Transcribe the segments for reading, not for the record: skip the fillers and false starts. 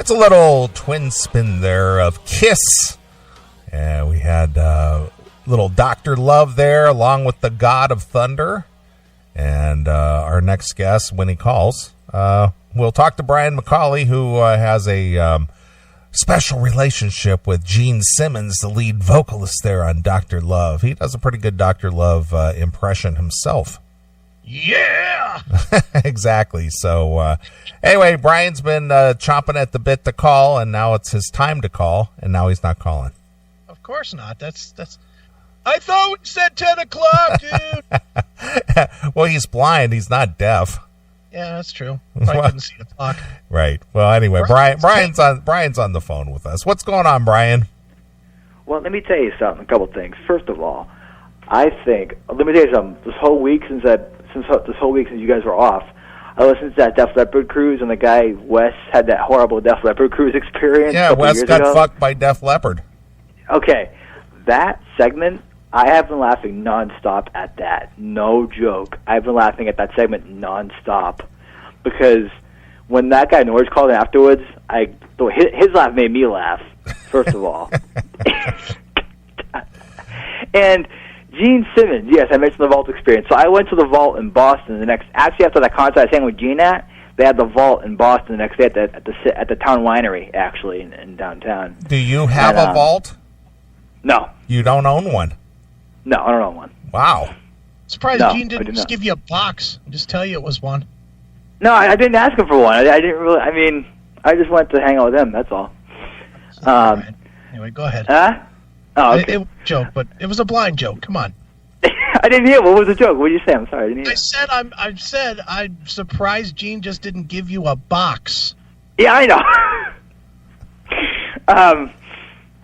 It's a little twin spin there of Kiss. And we had little Dr. Love there along with the God of Thunder. And our next guest, when he calls, we'll talk to Brian McCauley, who has a special relationship with Gene Simmons, the lead vocalist there on Dr. Love. He does a pretty good Dr. Love impression himself. Yeah! Exactly. So, anyway, Brian's been chomping at the bit to call, and now it's his time to call, and now he's not calling. Of course not. That's. I thought we said 10 o'clock, dude. Well, he's blind. He's not deaf. Yeah, that's true. I couldn't see the clock. Right. Well, anyway, Brian's on the phone with us. What's going on, Brian? Well, let me tell you something. A couple things. First of all, I think. Let me tell you something. This whole week since you guys were off, I listened to that Def Leppard cruise, and the guy Wes had that horrible Def Leppard cruise experience. Yeah, Wes got fucked by Def Leppard. Okay, that segment, I have been laughing nonstop at that. No joke. I've been laughing at that segment nonstop because when that guy Norris called in afterwards, his laugh made me laugh. First of all, and Gene Simmons, yes, I mentioned the Vault Experience. So I went to the Vault in Boston actually after that concert I sang with Gene at, they had the Vault in Boston the next day at the Town Winery, actually, in downtown. Do you have a Vault? No. You don't own one? No, I don't own one. Wow. Surprised Gene didn't just give you a box and just tell you it was one. No, I didn't ask him for one. I didn't really, I just went to hang out with him, that's all. Anyway, go ahead. Oh, okay. It was a joke, but it was a blind joke. Come on. I didn't hear. What was the joke? What did you say? I'm sorry, I didn't hear. I said I'm surprised Gene just didn't give you a box. Yeah, I know.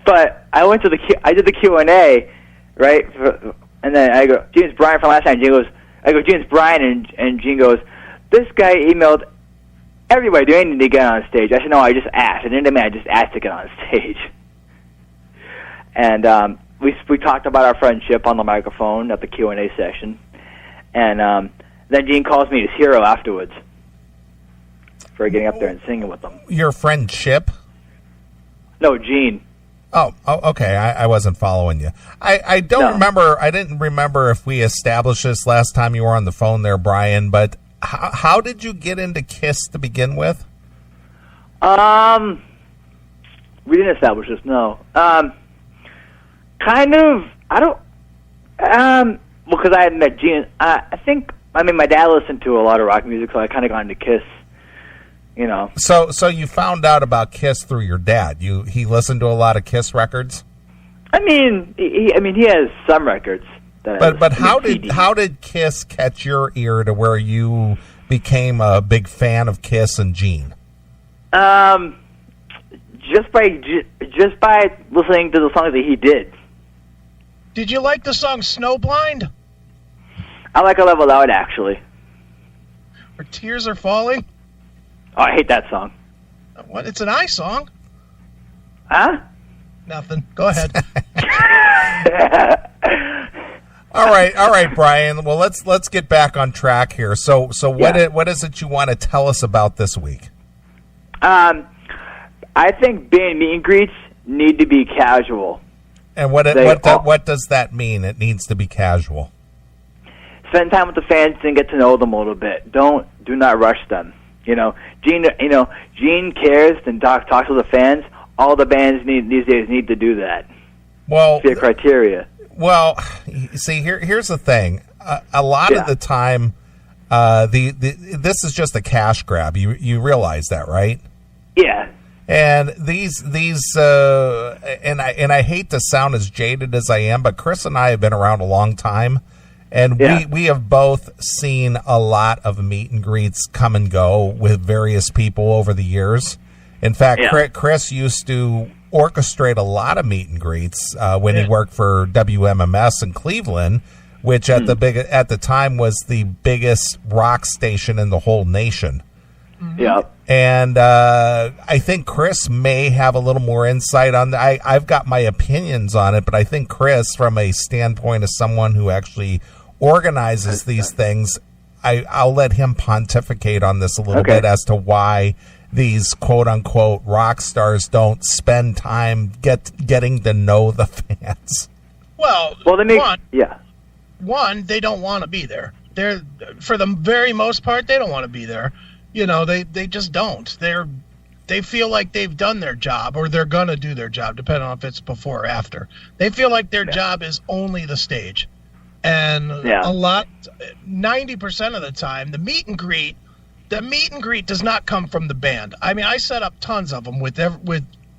But I went to I did the Q&A, right? And then I go, Gene's Brian from last time. I go, Gene's Brian, and Gene goes, this guy emailed everybody, do I need to get on stage? I said, no, I just asked. And then I just asked to get on stage. And we talked about our friendship on the microphone at the Q&A session. And then Gene calls me his hero afterwards for getting up there and singing with them. Your friend Chip? No, Gene. Oh, okay. I wasn't following you. I don't remember. I didn't remember if we established this last time you were on the phone there, Brian, but how did you get into Kiss to begin with? We didn't establish this, no. Kind of, I don't, well, because I had met Gene, my dad listened to a lot of rock music, so I kind of got into Kiss, you know. So you found out about Kiss through your dad. He listened to a lot of Kiss records? He has some records. But how did Kiss catch your ear to where you became a big fan of Kiss and Gene? Just by listening to the songs that he did. Did you like the song Snowblind? I like A Level Out, actually. Or Tears Are Falling? Oh, I hate that song. What? It's an I song. Huh? Nothing. Go ahead. All right, Brian. Well, let's get back on track here. So what is it you want to tell us about this week? I think band meet and greets need to be casual. And what does that mean? It needs to be casual. Spend time with the fans and get to know them a little bit. Do not rush them. Gene cares and talks to the fans. All the bands these days need to do that. Well, it's criteria. Well, see, here's the thing. A lot of the time, this is just a cash grab. You realize that, right? Yeah. And and I hate to sound as jaded as I am, but Chris and I have been around a long time, and we have both seen a lot of meet and greets come and go with various people over the years. In fact, Chris used to orchestrate a lot of meet and greets when he worked for WMMS in Cleveland, which at the time was the biggest rock station in the whole nation. Yeah. And I think Chris may have a little more insight on that. I've got my opinions on it, but I think Chris, from a standpoint of someone who actually organizes these things, I'll let him pontificate on this a little bit as to why these quote-unquote rock stars don't spend time getting to know the fans. Well, one, they don't want to be there. They're, for the very most part, they don't want to be there. You know, they just don't. They feel like they've done their job, or they're going to do their job, depending on if it's before or after. They feel like their job is only the stage. And 90% of the time, the meet and greet does not come from the band. I mean, I set up tons of them with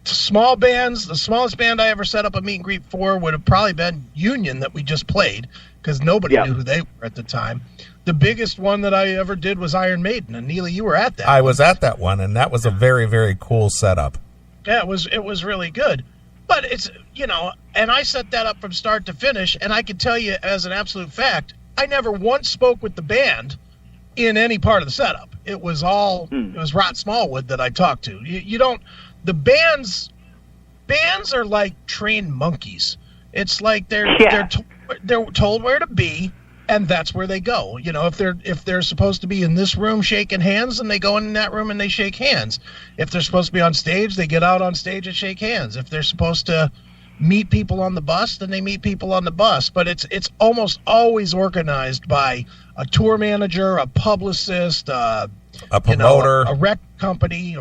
small bands. The smallest band I ever set up a meet and greet for would have probably been Union that we just played, because nobody knew who they were at the time. The biggest one that I ever did was Iron Maiden, and Neely, you were at that. I was at that one, and that was a very, very cool setup. Yeah, it was really good. But it's, you know, and I set that up from start to finish, and I can tell you as an absolute fact, I never once spoke with the band in any part of the setup. It was all, it was Rod Smallwood that I talked to. You don't, the bands are like trained monkeys. It's like they're told where to be, and that's where they go. You know, if they're supposed to be in this room shaking hands, then they go in that room and they shake hands. If they're supposed to be on stage, they get out on stage and shake hands. If they're supposed to meet people on the bus, then they meet people on the bus. But it's almost always organized by a tour manager, a publicist, a promoter, a record company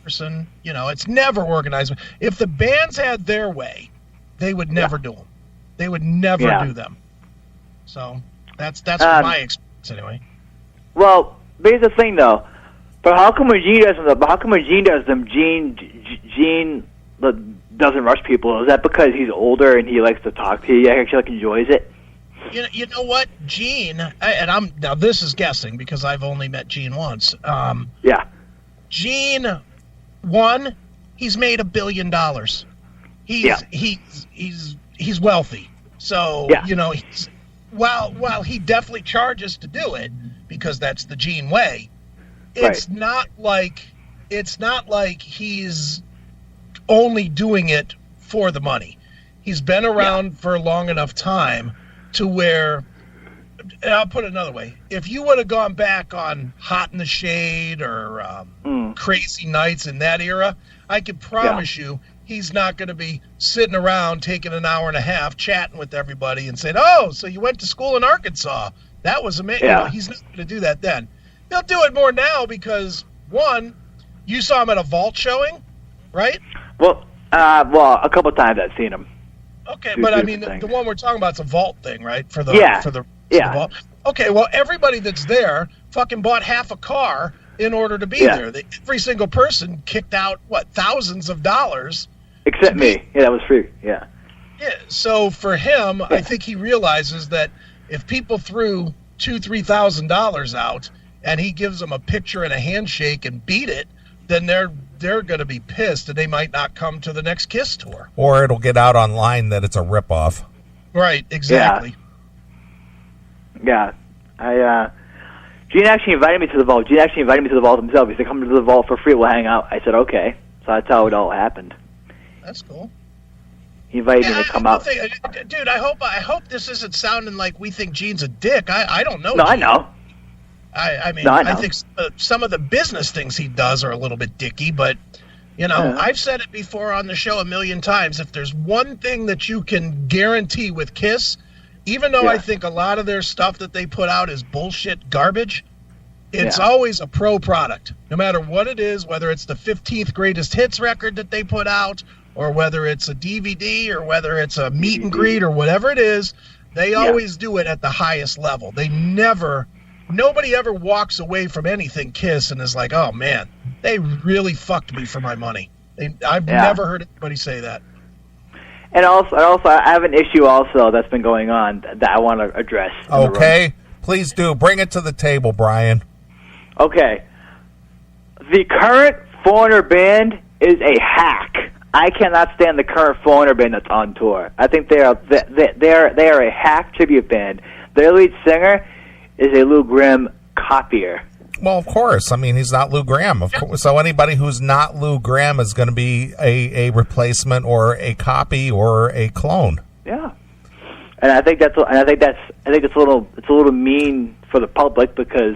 person. You know, it's never organized. If the bands had their way, they would never do them. They would never do them. So that's my experience anyway. Well, here's the thing though. But how come when Gene does them, Gene doesn't rush people? Is that because he's older and he likes to talk? He actually enjoys it. You know what, Gene? Now this is guessing because I've only met Gene once. Gene, one, he's made $1 billion. He's wealthy. So you know, while he definitely charges to do it because that's the Gene way, it's not like he's only doing it for the money. He's been around for a long enough time to where, and I'll put it another way, if you would have gone back on Hot in the Shade or Crazy Nights in that era, I can promise you he's not going to be sitting around taking an hour and a half chatting with everybody and saying, oh, so you went to school in Arkansas. That was amazing. You know, he's not going to do that then. He'll do it more now because, one, you saw him at a Vault showing, right? Well, a couple of times I've seen him. Okay, but I mean, the one we're talking about is a Vault thing, right? For the Vault. Okay, well, everybody that's there fucking bought half a car in order to be there. Every single person kicked out, thousands of dollars. Except me. Yeah, that was free. Yeah. Yeah, so for him, I think he realizes that if people threw $2,000-$3,000 out and he gives them a picture and a handshake and beat it, then they're going to be pissed and they might not come to the next Kiss tour. Or it'll get out online that it's a ripoff. Right, exactly. Yeah. Gene actually invited me to the Vault. Gene invited me to the Vault himself. He said, come to the Vault for free, we'll hang out. I said, okay. So that's how it all happened. That's cool. He invited me to come out. Dude, I hope this isn't sounding like we think Gene's a dick. I don't know. No, Gene. I know. I think some of the business things he does are a little bit dicky, but, you know, I've said it before on the show a million times. If there's one thing that you can guarantee with Kiss, even though I think a lot of their stuff that they put out is bullshit garbage, it's always a pro product. No matter what it is, whether it's the 15th greatest hits record that they put out, or whether it's a DVD, or whether it's a meet and greet, or whatever it is, they always do it at the highest level. Nobody ever walks away from anything Kiss and is like, oh man, they really fucked me for my money. I've never heard anybody say that. And also, I have an issue also that's been going on that I want to address. Okay, please do. Bring it to the table, Brian. Okay. The current Foreigner band is a hack. I cannot stand the current Foreigner band that's on tour. I think they are a hack tribute band. Their lead singer is a Lou Gramm copier. Well, of course. I mean, he's not Lou Gramm. Of course. So anybody who's not Lou Gramm is going to be a replacement or a copy or a clone. Yeah, and I think that's a little mean for the public because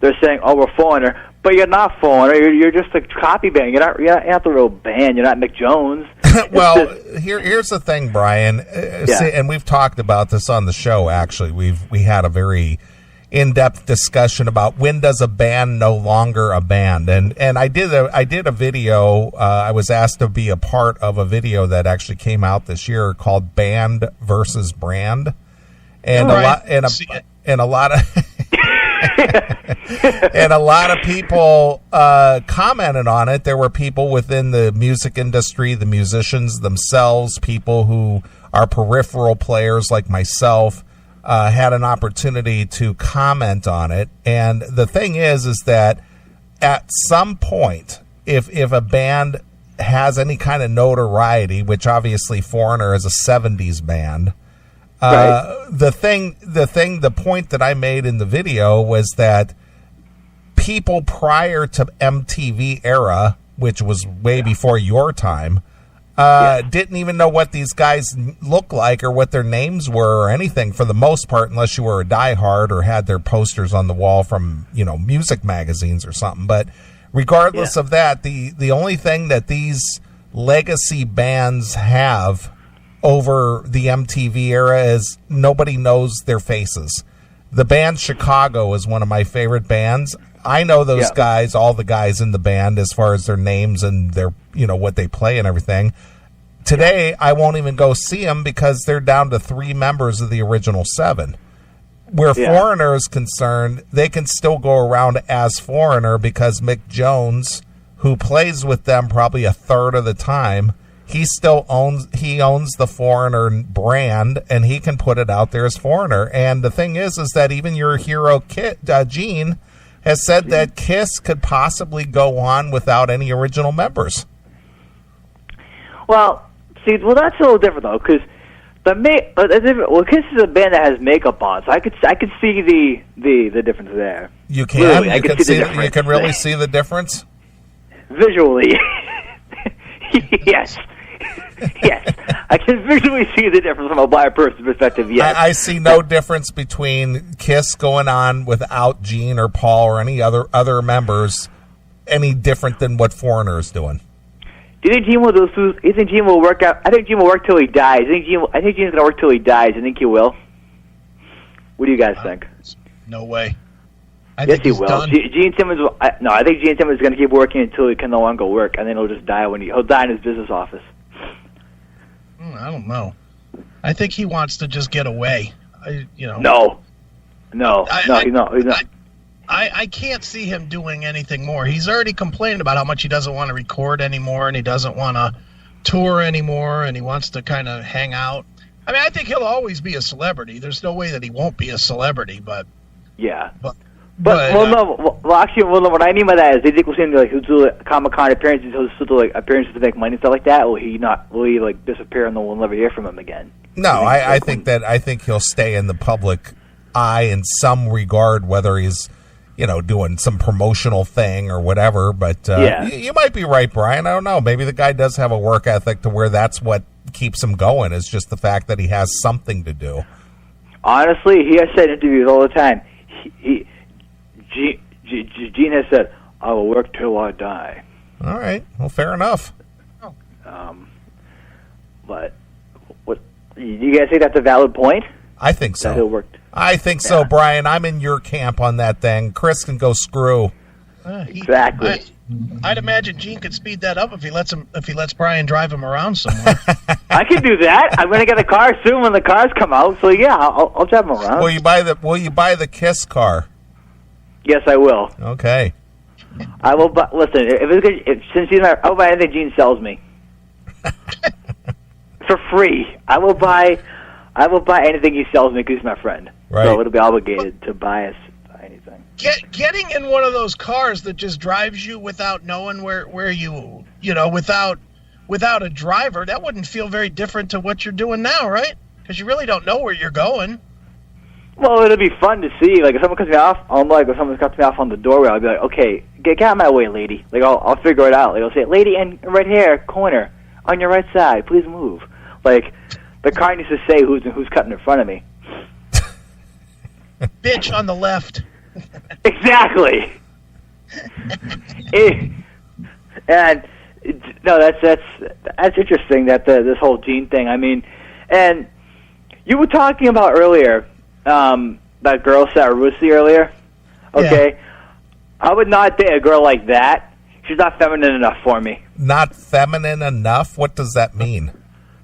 they're saying, "Oh, we're Foreigner," But you're not Foreigner. You're just a copy band. You're not the real band. You're not Mick Jones. Well, here's the thing, Brian. See, and we've talked about this on the show. Actually, we had a very in-depth discussion about when does a band no longer a band. And I did a video. I was asked to be a part of a video that actually came out this year called "Band versus Brand," and a lot of. And a lot of people commented on it. There were people within the music industry, the musicians themselves, people who are peripheral players like myself, had an opportunity to comment on it. And the thing is that at some point, if a band has any kind of notoriety, which obviously Foreigner is a 70s band, right. The point that I made in the video was that people prior to MTV era, which was way before your time, didn't even know what these guys looked like or what their names were or anything for the most part, unless you were a diehard or had their posters on the wall from, music magazines or something. But regardless of that, the only thing that these legacy bands have over the MTV era is nobody knows their faces. The band Chicago is one of my favorite bands. I know those guys, all the guys in the band, as far as their names and their, what they play and everything. Today, I won't even go see them because they're down to 3 members of the original 7. Where Foreigner is concerned, they can still go around as Foreigner because Mick Jones, who plays with them probably a third of the time, he owns the Foreigner brand, and he can put it out there as Foreigner. And the thing is that even your hero, Gene, has said that Kiss could possibly go on without any original members. Well, that's a little different though, because Kiss is a band that has makeup on, so I could see the difference there. You can. Really, you can really see the difference visually. Yes. Yes, I can visually see the difference from a blind person's perspective, yes. I see no difference between Kiss going on without Gene or Paul or any other members any different than what Foreigner is doing. Do you think Gene will do? Do you think Gene will work out? I think Gene will work till he dies. I think Gene's going to work till he dies. I think he will. What do you guys think? No way. Yes, he will. Gene Simmons will. I think Gene Simmons is going to keep working until he can no longer work, and then he'll just die he'll die in his business office. I don't know. I think he wants to just get away. No, he's not. I can't see him doing anything more. He's already complained about how much he doesn't want to record anymore, and he doesn't want to tour anymore, and he wants to kind of hang out. I mean, I think he'll always be a celebrity. There's no way that he won't be a celebrity, but yeah. What I mean by that is they think we'll see him he'll do Comic-Con appearances, he'll do appearances to make money and stuff like that. Will he disappear and no one will ever hear from him again? No, I think he'll stay in the public eye in some regard, whether he's doing some promotional thing or whatever. But you might be right, Brian. I don't know. Maybe the guy does have a work ethic to where that's what keeps him going. Is just the fact that he has something to do. Honestly, he has said in interviews all the time. Gene has said, "I will work till I die." All right. Well, fair enough. But what you guys think that's a valid point? I think so. That he'll work. I think so, Brian. I'm in your camp on that thing. Chris can go screw. Exactly. I'd imagine Gene could speed that up if he lets Brian drive him around somewhere. I can do that. I'm going to get a car soon when the cars come out. So yeah, I'll drive him around. Will you buy the Kiss car? Yes, I will. Okay. I will buy. Listen, I'll buy anything Gene sells me for free. I will buy anything he sells me because he's my friend. Right. So it'll be obligated to buy anything. Getting in one of those cars that just drives you without knowing where you without a driver, that wouldn't feel very different to what you're doing now, right? Because you really don't know where you're going. Well, it'll be fun to see. Like, if someone cuts me off, if someone cuts me off on the doorway, I'll be like, okay, get out of my way, lady. Like, I'll figure it out. Like, I'll say, lady, in right here, corner, on your right side, please move. Like, the car needs to say who's cutting in front of me. Bitch on the left. Exactly. No, that's interesting that this whole Gene thing. I mean, and you were talking about earlier that girl Sarah Rusi earlier. Okay, yeah. I would not date a girl like that. She's not feminine enough for me. Not feminine enough? What does that mean?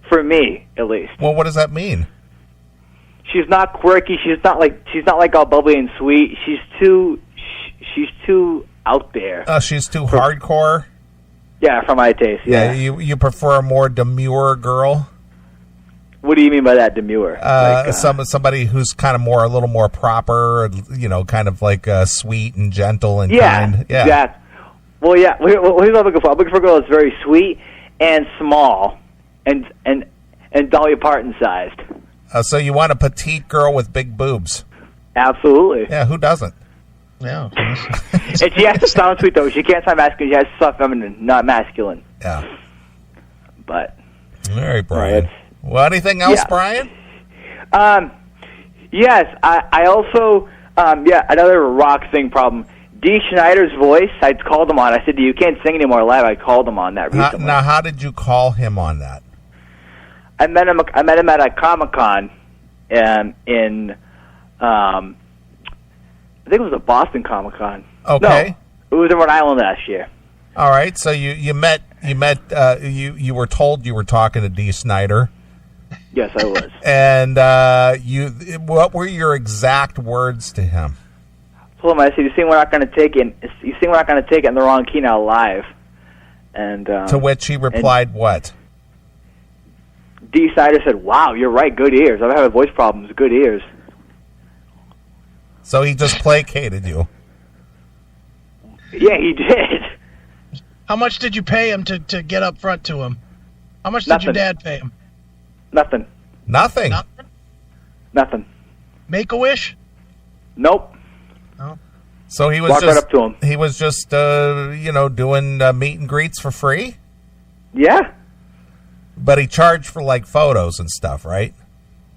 For me, at least. Well, what does that mean? She's not quirky. She's not like all bubbly and sweet. She's too out there. She's too hardcore. Yeah, for my taste. Yeah. You prefer a more demure girl. What do you mean by that, demure? Somebody who's kind of a little more proper. Kind of like sweet and gentle and kind. Yeah. Exactly. Well, yeah. What are looking for? I'm looking for a girl that's very sweet and small, and Dolly Parton sized. So you want a petite girl with big boobs? Absolutely. Yeah, who doesn't? Yeah. And she has to sound sweet, though. She can't sound masculine. She has to sound feminine, not masculine. Yeah. But. All right, Brian. Well, anything else, Brian? Yes. I also, another rock thing problem. Dee Snider's voice, I called him on. I said, you can't sing anymore live. I called him on that recently. Now, how did you call him on that? I met him at a Comic-Con in I think it was a Boston Comic-Con. Okay. No, it was in Rhode Island last year. All right. So you were told you were talking to Dee Snider. Yes, I was. And what were your exact words to him? I told him, I said, "You think we're not going to take it? You think we're not going to take it in the wrong key now live?" And to which he replied, "What?" Dee Snider said, "Wow, you're right. Good ears. I'm having voice problems. Good ears." So he just placated you. Yeah, he did. How much did you pay him to get up front to him? How much did your dad pay him? Nothing. Nothing? Nothing. Make-A-Wish? Nope. No. So he was Walked right up to him. He was just, doing meet and greets for free? Yeah. But he charged for, photos and stuff, right?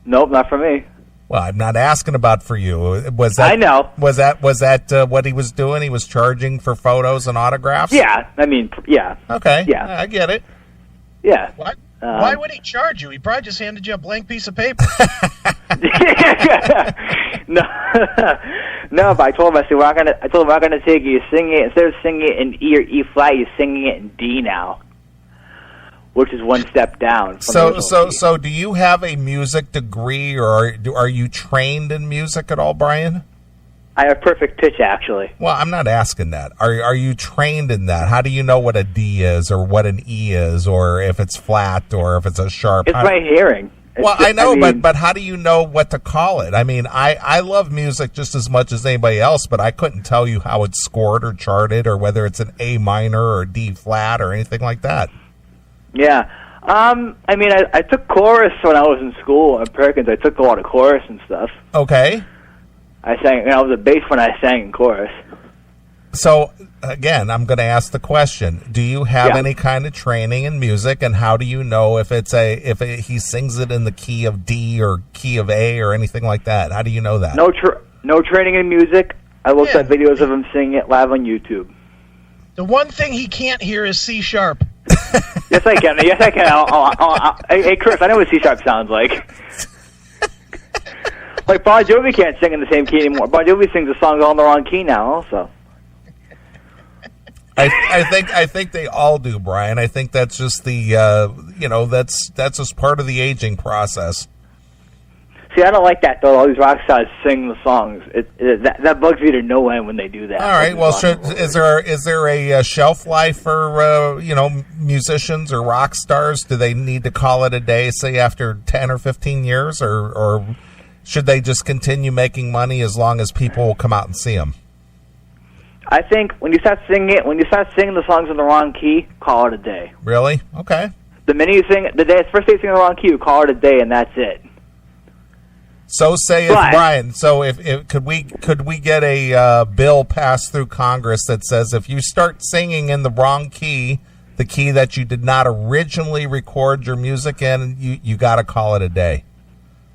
Nope, not for me. Well, I'm not asking about for you. Was that? I know. Was that what he was doing? He was charging for photos and autographs? Yeah. I mean, yeah. Okay. Yeah. I get it. Yeah. What? Why would he charge you? He probably just handed you a blank piece of paper. No, but I told him, I told him we're not gonna take you. You're singing it, instead of singing it in E or E flat, you're singing it in D now, which is one step down. So do you have a music degree, or are you trained in music at all, Brian? I have perfect pitch, actually. Well, I'm not asking that. Are you trained in that? How do you know what a D is, or what an E is, or if it's flat, or if it's a sharp? It's my hearing. I know, but how do you know what to call it? I mean, I love music just as much as anybody else, but I couldn't tell you how it's scored or charted, or whether it's an A minor or D flat or anything like that. Yeah. I mean, I took chorus when I was in school at Perkins. I took a lot of chorus and stuff. Okay. I was a bass when I sang in chorus. So, again, I'm going to ask the question. Do you have any kind of training in music, and how do you know if he sings it in the key of D or key of A or anything like that? How do you know that? No training in music. I looked at videos of him singing it live on YouTube. The one thing he can't hear is C sharp. Yes, I can. Yes, I can. Hey, Chris, I know what C sharp sounds like. Like, Bon Jovi can't sing in the same key anymore. Bon Jovi sings the songs all in the wrong key now, also. I think they all do, Brian. I think that's just that's just part of the aging process. See, I don't like that, though. All these rock stars sing the songs. That bugs me to no end when they do that. All right. Well, is there a shelf life for musicians or rock stars? Do they need to call it a day, say after 10 or 15 years, or should they just continue making money as long as people will come out and see them? I think when you start singing the songs in the wrong key, call it a day. Really? Okay. The minute you sing the first day you sing in the wrong key, you call it a day, and that's it. So Brian, so if could we get a bill passed through Congress that says if you start singing in the wrong key, the key that you did not originally record your music in, you got to call it a day?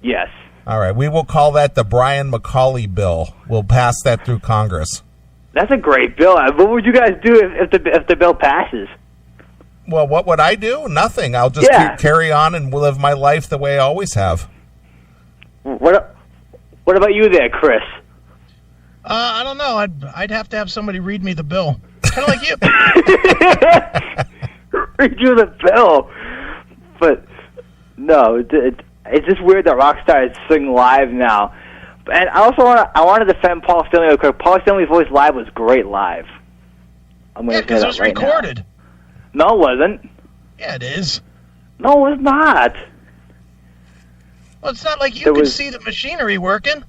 Yes. All right, we will call that the Brian McCauley bill. We'll pass that through Congress. That's a great bill. What would you guys do if the bill passes? Well, what would I do? Nothing. I'll just carry on and live my life the way I always have. What about you there, Chris? I don't know. I'd have to have somebody read me the bill. Kind of like you. Read you the bill. But, no, it's just weird that Rockstar is singing live now. And I also want to defend Paul Stanley real quick. Paul Stanley's voice live was great live. Because it was recorded. No, it wasn't. Yeah, it is. No, it's not. Well, it's not like you can see the machinery working.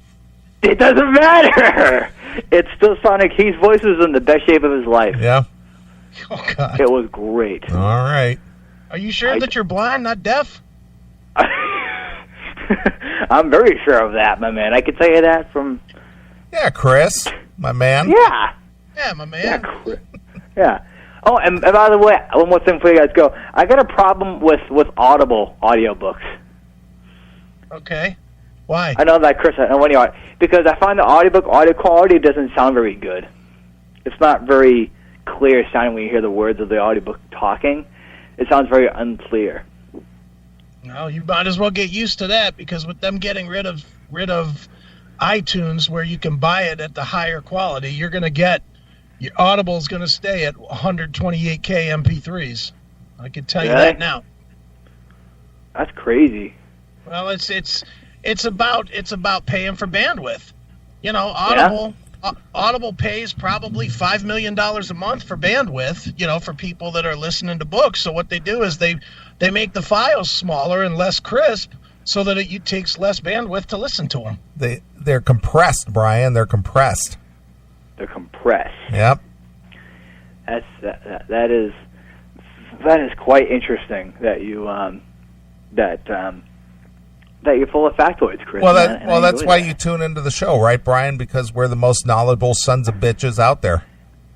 It doesn't matter. It's still Sonic. His voice was in the best shape of his life. Yeah. Oh, God. It was great. All right. Are you sure that you're blind, not deaf? I'm very sure of that, my man. I can tell you that from... Yeah, Chris, my man. Yeah. Yeah, my man. Yeah. Oh, and by the way, one more thing before you guys go. I got a problem with Audible audiobooks. Okay. Why? I know that, Chris. I know when you are, because I find the audiobook audio quality doesn't sound very good. It's not very clear sounding when you hear the words of the audiobook talking. It sounds very unclear. No, you might as well get used to that, because with them getting rid of iTunes, where you can buy it at the higher quality, you're going to get your Audible's going to stay at 128K MP3s. I can tell you that now. That's crazy. Well, it's about paying for bandwidth. You know, Audible pays probably $5 million a month for bandwidth, you know, for people that are listening to books. So what they do is they make the files smaller and less crisp so that it takes less bandwidth to listen to them. They're compressed, Brian. They're compressed. They're compressed. Yep. That is quite interesting that you that you're full of factoids, Chris. That's why you tune into the show, right, Brian? Because we're the most knowledgeable sons of bitches out there.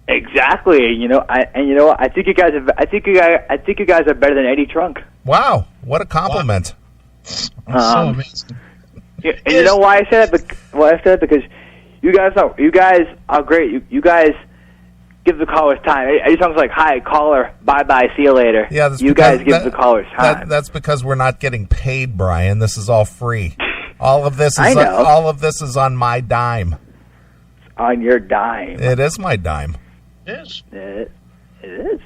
Exactly. I think you guys are better than Eddie Trunk. Wow, what a compliment! Wow. So amazing. And you know why I said that? I said that because you guys are great. You guys give the callers time. Eddie Trunk's like, "Hi, caller. Bye, see you later." Yeah, you guys give the callers time. That's because we're not getting paid, Brian. This is all free. All of this is on my dime. On your dime. It is my dime. It is. It is.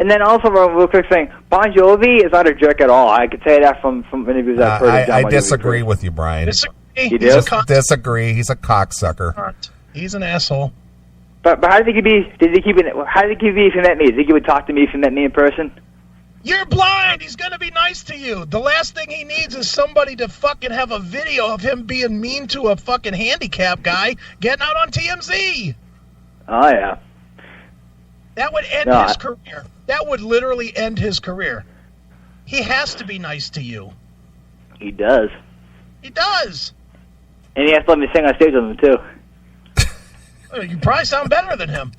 And then also a real quick thing, Bon Jovi is not a jerk at all. I can say that from interviews I've heard. I disagree with you, Brian. You do? Disagree. He's a cocksucker. He's an asshole. But how did he keep me? How did he keep me if he met me? Did he think he would talk to me if he met me in person? You're blind. He's going to be nice to you. The last thing he needs is somebody to fucking have a video of him being mean to a fucking handicap guy getting out on TMZ. Oh, yeah. That would end his career. That would literally end his career. He has to be nice to you. He does. He does. And he has to let me sing on stage with him, too. You probably sound better than him.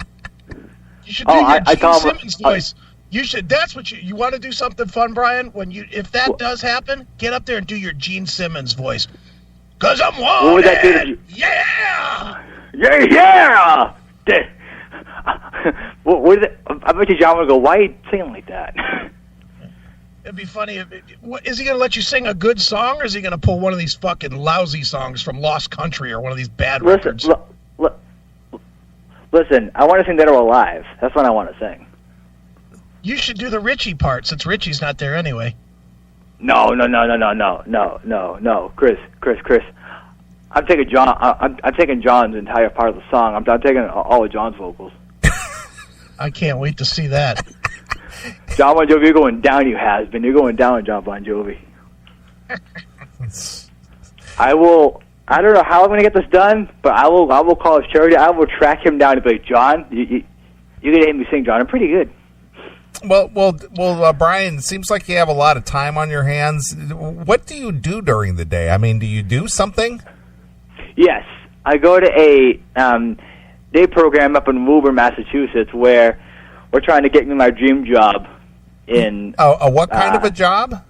You should do your Gene Simmons voice. You should. That's what you want to do something fun, Brian. If that does happen, get up there and do your Gene Simmons voice. 'Cause I'm wanted. What would that do to you? Yeah. Yeah. I bet you John would go, "Why are you singing like that?" It'd be funny. Is he going to let you sing a good song, or is he going to pull one of these fucking lousy songs from Lost Country or one of these bad records? Listen, I want to sing Dead or Alive. That's what I want to sing. You should do the Richie part, since Richie's not there anyway. No, Chris. I'm taking John. I'm taking John's entire part of the song. I'm taking all of John's vocals. I can't wait to see that. Jon Bon Jovi, you're going down. You has been. You're going down, Jon Bon Jovi. I will. I don't know how I'm going to get this done, but I will call his charity. I will track him down and be like, "John, you can hear me sing, John. I'm pretty good." Well, Brian, it seems like you have a lot of time on your hands. What do you do during the day? I mean, do you do something? Yes. I go to a day program up in Woburn, Massachusetts, where we're trying to get me my dream job in... what kind of a job?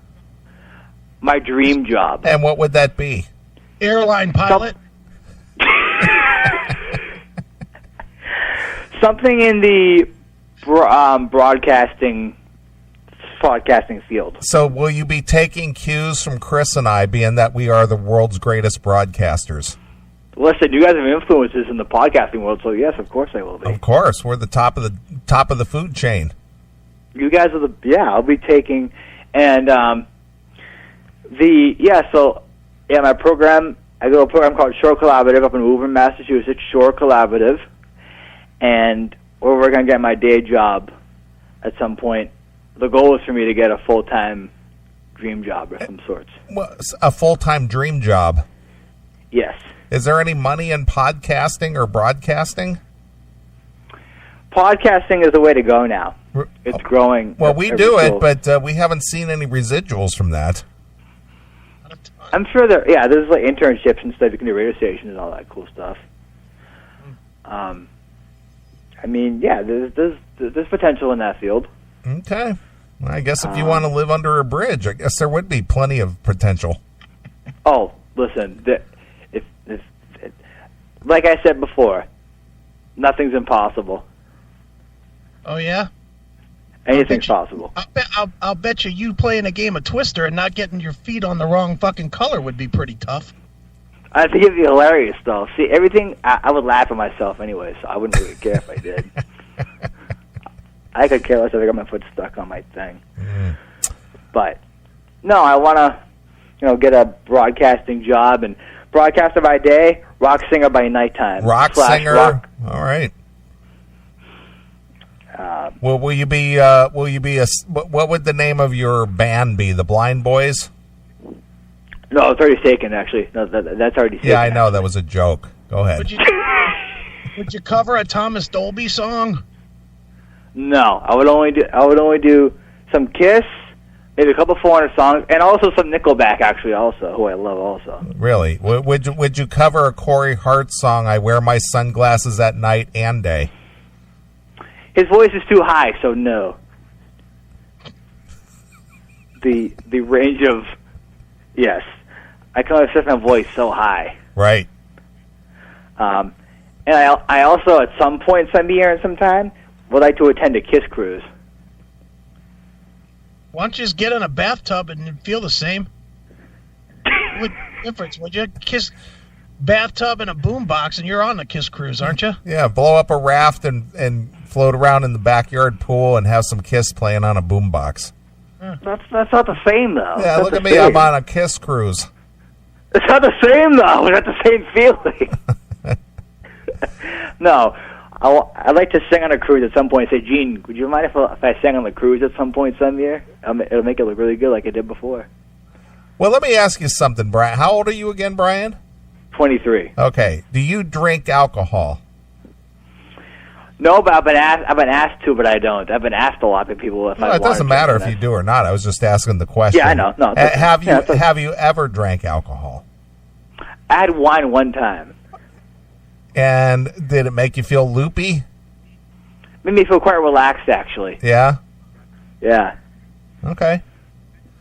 My dream job. And what would that be? Airline pilot? Something in the broadcasting field. So will you be taking cues from Chris and I, being that we are the world's greatest broadcasters? Listen, you guys have influences in the podcasting world, so yes, of course I will be. Of course, we're the top of the food chain. You guys are I'll be taking, and my program, I go to a program called Shore Collaborative up in Woburn, Massachusetts, Shore Collaborative, and we're going to get my day job at some point. The goal is for me to get a full-time dream job of some sorts. Well, a full-time dream job? Yes. Is there any money in podcasting or broadcasting? Podcasting is the way to go now. It's growing. Well, we do it, but we haven't seen any residuals from that. I'm sure there's like internships and stuff. You can do radio stations and all that cool stuff. There's potential in that field. Okay. Well, I guess if you want to live under a bridge, I guess there would be plenty of potential. Oh, listen, like I said before, nothing's impossible. Oh, yeah? Anything's possible. I'll bet you playing a game of Twister and not getting your feet on the wrong fucking color would be pretty tough. I think it'd be hilarious, though. See, everything, I would laugh at myself anyway, so I wouldn't really care if I did. I could care less if I got my foot stuck on my thing. But, no, I want to, get a broadcasting job, and broadcaster by day, rock singer by nighttime. Rock singer? All right. Will you be what would the name of your band be? The Blind Boys? No, it's already taken, actually. No, that's already taken. Yeah, I know. That was a joke. Go ahead. Would you cover a Thomas Dolby song? No, I would only do some Kiss, maybe a couple 400 songs, and also some Nickelback, actually, also, who I love also. Really? Would you cover a Corey Hart song, I Wear My Sunglasses at Night and Day? His voice is too high, so no. The range of, yes. I can only set my voice so high. Right. And I also, at some point, some year and some time, would like to attend a Kiss cruise. Why don't you just get in a bathtub and feel the same? What difference? Would you Kiss bathtub and a boombox and you're on the Kiss cruise, aren't you? Yeah, blow up a raft and float around in the backyard pool and have some Kiss playing on a boombox. That's not the same, though. Yeah, look at me. I'm on a Kiss cruise. It's not the same, though. It's not the same feeling. No. I'd like to sing on a cruise at some point. Say, Gene, would you mind if I sang on the cruise at some point some year? It'll make it look really good like I did before. Well, let me ask you something, Brian. How old are you again, Brian? 23. Okay. Do you drink alcohol? No, but I've been asked to, but I don't. I've been asked a lot by people if I want to. It doesn't matter if you do or not. I was just asking the question. Yeah, I know. No, have you ever drank alcohol? I had wine one time. And did it make you feel loopy? Made me feel quite relaxed, actually. Yeah? Yeah. Okay.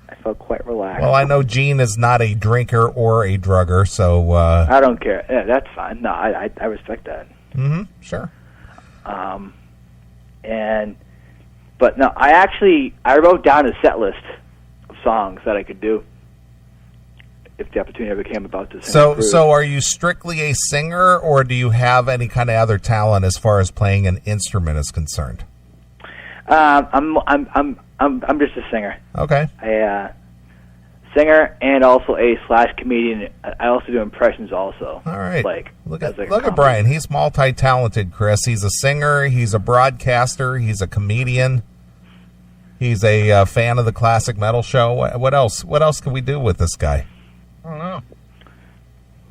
I felt quite relaxed. Well, I know Gene is not a drinker or a drugger, so... I don't care. Yeah, that's fine. No, I respect that. Mm-hmm. Sure. But no, I wrote down a set list of songs that I could do if the opportunity ever came about to sing. So are you strictly a singer, or do you have any kind of other talent as far as playing an instrument is concerned? I'm just a singer. Okay. Singer and also a /comedian. I also do impressions also. All right. Look at Brian. He's multi-talented, Chris. He's a singer. He's a broadcaster. He's a comedian. He's a fan of the classic metal show. What else? What else can we do with this guy? I don't know.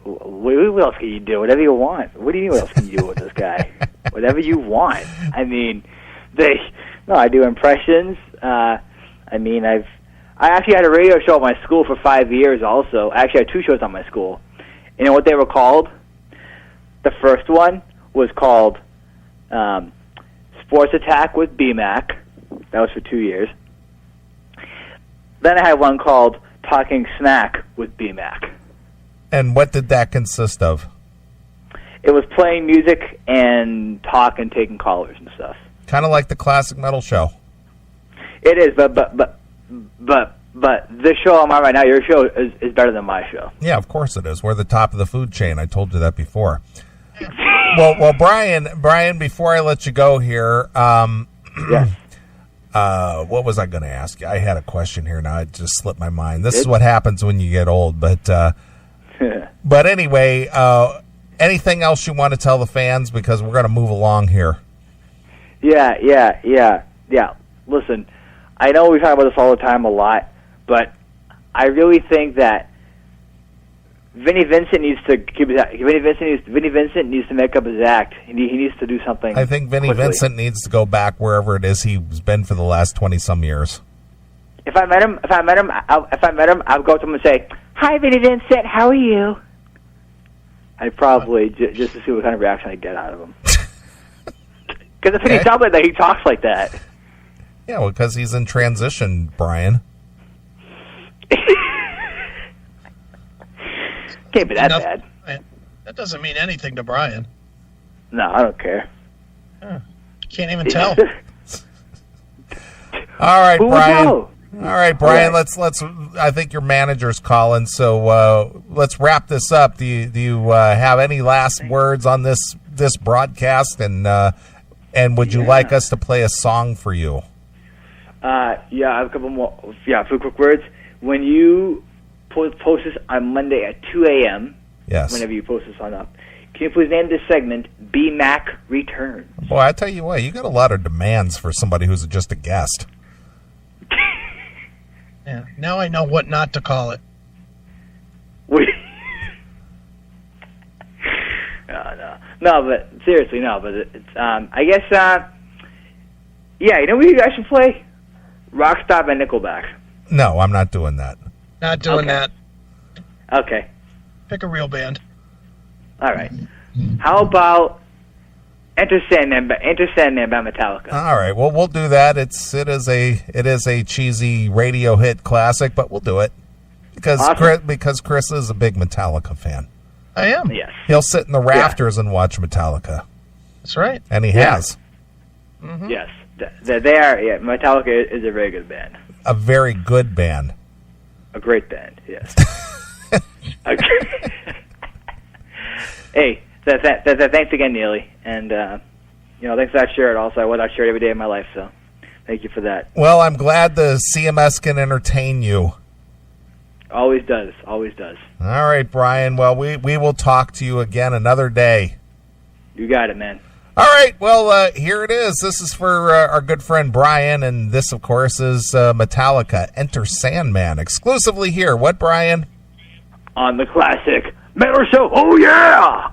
What else can you do? Whatever you want. What do you mean what else can you do with this guy? Whatever you want. I mean, I do impressions. I actually had a radio show at my school for 5 years also. I actually had 2 shows on my school. You know what they were called? The first one was called Sports Attack with BMAC. That was for 2 years. Then I had one called Talking Smack with BMAC. And what did that consist of? It was playing music and talk and taking callers and stuff. Kind of like the classic metal show. It is, but this show I'm on right now, your show is better than my show. Yeah, of course it is. We're the top of the food chain. I told you that before. Well, Brian, before I let you go here, Yes. What was I going to ask you? I had a question here. Now it just slipped my mind. This is what happens when you get old. But anyway, anything else you want to tell the fans? Because we're going to move along here. Yeah. Listen, I know we talk about this all the time a lot, but I really think that Vinnie Vincent needs to keep his. Vinnie Vincent needs to make up his act. He needs to do something. I think Vinnie Vincent needs to go back wherever it is he's been for the last 20-some years. If I met him, I'd go up to him and say, "Hi, Vinnie Vincent. How are you?" I'd probably just to see what kind of reaction I get out of him. Because if he sounds like that, he talks like that. Yeah, well, because he's in transition, Brian. Can't be that bad. That doesn't mean anything to Brian. No, I don't care. Can't even tell. All right, Who Brian. would know? All right, Brian. All right. Let's. I think your manager's calling, so let's wrap this up. Do you have any last words on this broadcast? And would you like us to play a song for you? Yeah, I have a couple more. Yeah, a few quick words. When you post this on Monday at 2 a.m., yes, whenever you post this on up, can you please name this segment B-Mac Returns? Boy, I tell you what, you got a lot of demands for somebody who's just a guest. Yeah. Now I know what not to call it. No, but seriously, no. But it's I guess yeah. You know what you guys should play? Rockstar by Nickelback. No, I'm not doing that. Not doing that. Okay. Pick a real band. All right. How about Enter Sandman by Metallica? All right, well, we'll do that. It is a cheesy radio hit classic, but we'll do it because Awesome. Chris is a big Metallica fan. I am. Yes. He'll sit in the rafters and watch Metallica, That's right. and he has Mm-hmm. Yes. They are. Yeah. Metallica is a very good band. a very good band. A great band. Yes. Hey, thanks again, Neely, and thanks for that shirt. Also, I wear that shirt every day of my life, so thank you for that. Well, I'm glad the CMS can entertain you. Always does. Always does. All right, Brian. Well, we will talk to you again another day. You got it, man. All right. Well, here it is. This is for our good friend Brian, and this, of course, is Metallica, Enter Sandman, exclusively here. What, Brian? On the classic Metal Show. Oh, yeah!